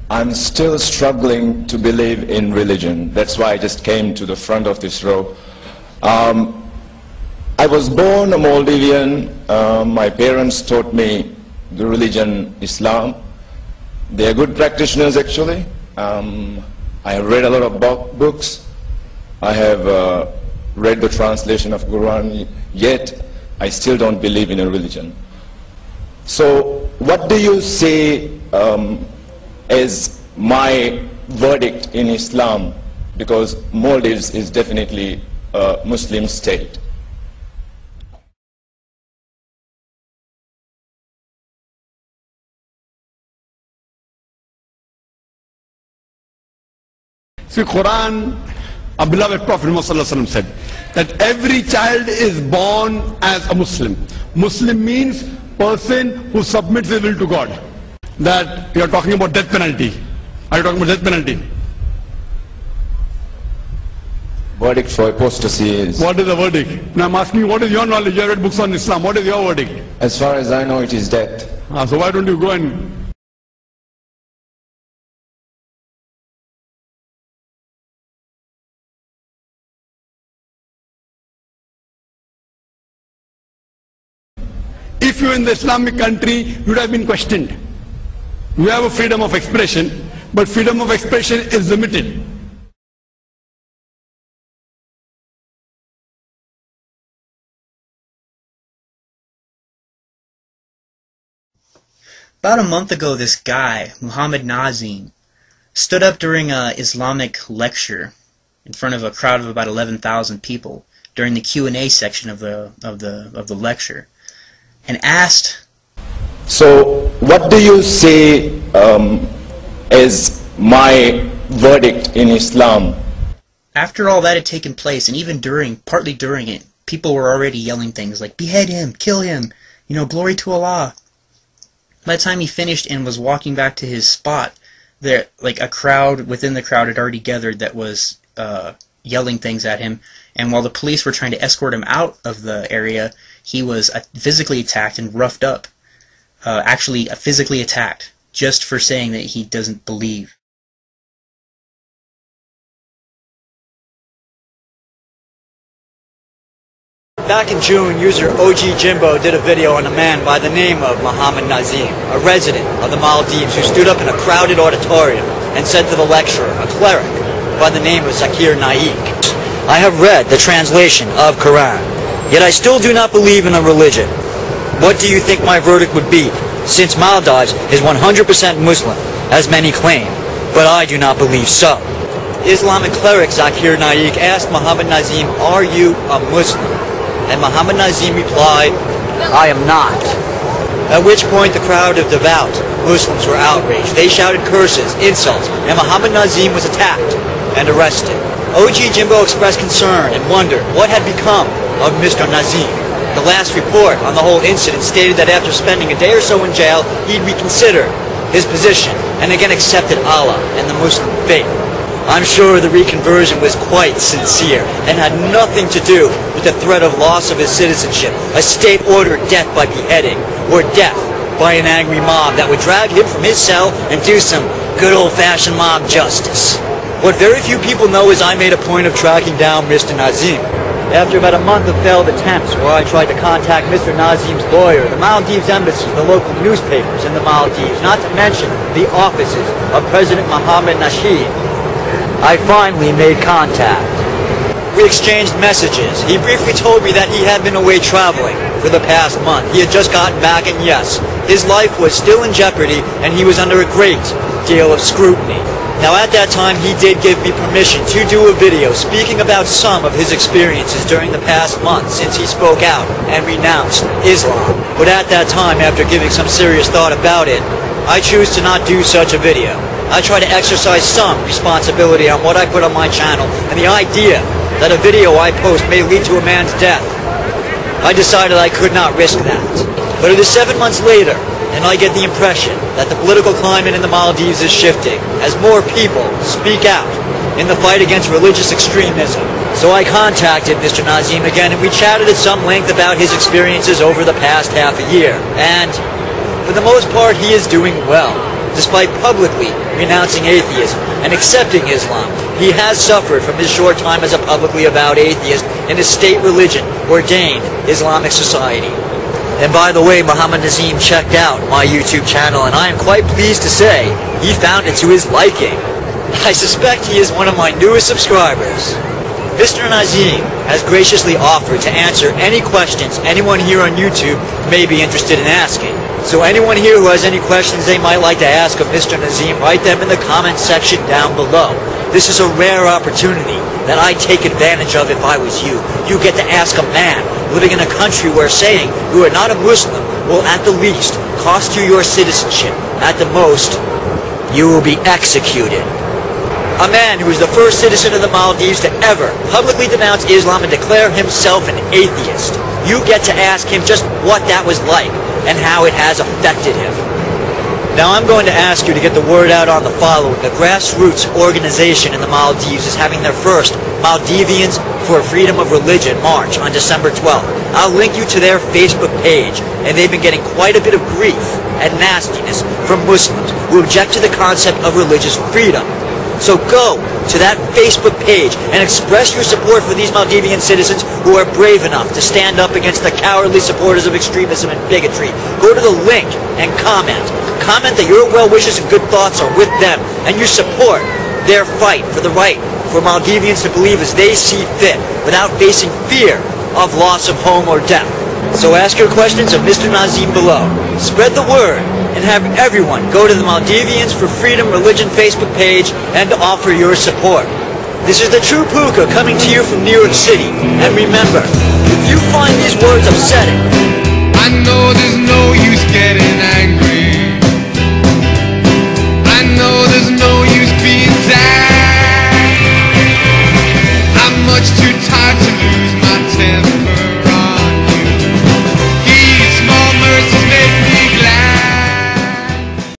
I'm still struggling to believe in religion. That's why I just came to the front of this row. I was born a Maldivian. My parents taught me the religion Islam. They are good practitioners actually. I have read a lot of books. I have read the translation of Quran, yet I still don't believe in a religion. So what do you say as my verdict in Islam? Because Maldives is definitely a Muslim state. See, Quran, our beloved Prophet Muhammad said that every child is born as a Muslim. Muslim means person who submits his will to God. That you are talking about death penalty. Are you talking about death penalty? Verdict for apostasy is... What is the verdict? Now I'm asking you, what is your knowledge? You have read books on Islam. What is your verdict? As far as I know, it is death. So why don't you go and... If you're in the Islamic country, you would have been questioned. You have a freedom of expression, but freedom of expression is limited. About a month ago, this guy, Muhammad Nazim, stood up during an Islamic lecture in front of a crowd of about 11,000 people during the Q&A section of the lecture, and asked, so what do you say as my verdict in Islam? After all that had taken place, and even partly during it, people were already yelling things like, behead him, kill him, glory to Allah. By the time he finished and was walking back to his spot, there, a crowd within the crowd had already gathered that was yelling things at him, and while the police were trying to escort him out of the area, he was physically attacked and roughed up. Actually physically attacked, just for saying that he doesn't believe. Back in June, user OGjimbo did a video on a man by the name of Muhammad Nazim, a resident of the Maldives who stood up in a crowded auditorium and said to the lecturer, a cleric by the name of Zakir Naik, I have read the translation of Quran, yet I still do not believe in a religion. What do you think my verdict would be, since Maldives is 100% Muslim, as many claim, but I do not believe so? Islamic cleric Zakir Naik asked Muhammad Nazim, are you a Muslim? And Muhammad Nazim replied, I am not. At which point the crowd of devout Muslims were outraged. They shouted curses, insults, and Muhammad Nazim was attacked and arrested. OGjimbo expressed concern and wondered what had become of Mr. Nazim. The last report on the whole incident stated that after spending a day or so in jail, he'd reconsidered his position and again accepted Allah and the Muslim faith. I'm sure the reconversion was quite sincere and had nothing to do with the threat of loss of his citizenship, a state-ordered death by beheading, or death by an angry mob that would drag him from his cell and do some good old-fashioned mob justice. What very few people know is I made a point of tracking down Mr. Nazim. After about a month of failed attempts where I tried to contact Mr. Nazim's lawyer, the Maldives Embassy, the local newspapers in the Maldives, not to mention the offices of President Mohammed Nasheed, I finally made contact. We exchanged messages. He briefly told me that he had been away traveling for the past month. He had just gotten back, and yes, his life was still in jeopardy and he was under a great deal of scrutiny. Now at that time he did give me permission to do a video speaking about some of his experiences during the past month since he spoke out and renounced Islam. But at that time, after giving some serious thought about it, I choose to not do such a video. I try to exercise some responsibility on what I put on my channel, and the idea that a video I post may lead to a man's death, I decided I could not risk that. But it is 7 months later, and I get the impression that the political climate in the Maldives is shifting as more people speak out in the fight against religious extremism. So I contacted Mr. Nazim again, and we chatted at some length about his experiences over the past half a year. And for the most part, he is doing well. despite publicly renouncing atheism and accepting Islam, he has suffered from his short time as a publicly avowed atheist in his state religion, ordained Islamic society. And by the way, Muhammad Nazim checked out my YouTube channel, and I am quite pleased to say he found it to his liking. I suspect he is one of my newest subscribers. Mr. Nazim has graciously offered to answer any questions anyone here on YouTube may be interested in asking. So anyone here who has any questions they might like to ask of Mr. Nazim, write them in the comment section down below. This is a rare opportunity that I'd take advantage of if I was you. You get to ask a man living in a country where saying you are not a Muslim will at the least cost you your citizenship. At the most, you will be executed. A man who is the first citizen of the Maldives to ever publicly denounce Islam and declare himself an atheist. You get to ask him just what that was like and how it has affected him. Now I'm going to ask you to get the word out on the following. The grassroots organization in the Maldives is having their first Maldivians for Freedom of Religion March on December 12th. I'll link you to their Facebook page, and they've been getting quite a bit of grief and nastiness from Muslims who object to the concept of religious freedom. So go to that Facebook page and express your support for these Maldivian citizens who are brave enough to stand up against the cowardly supporters of extremism and bigotry. Go to the link and comment. Comment that your well wishes and good thoughts are with them and you support their fight for the right for Maldivians to believe as they see fit without facing fear of loss of home or death. So ask your questions of Mr. Nazim below. Spread the word and have everyone go to the Maldivians for Freedom Religion Facebook page and offer your support. This is the True Pooka coming to you from New York City. And remember, if you find these words upsetting,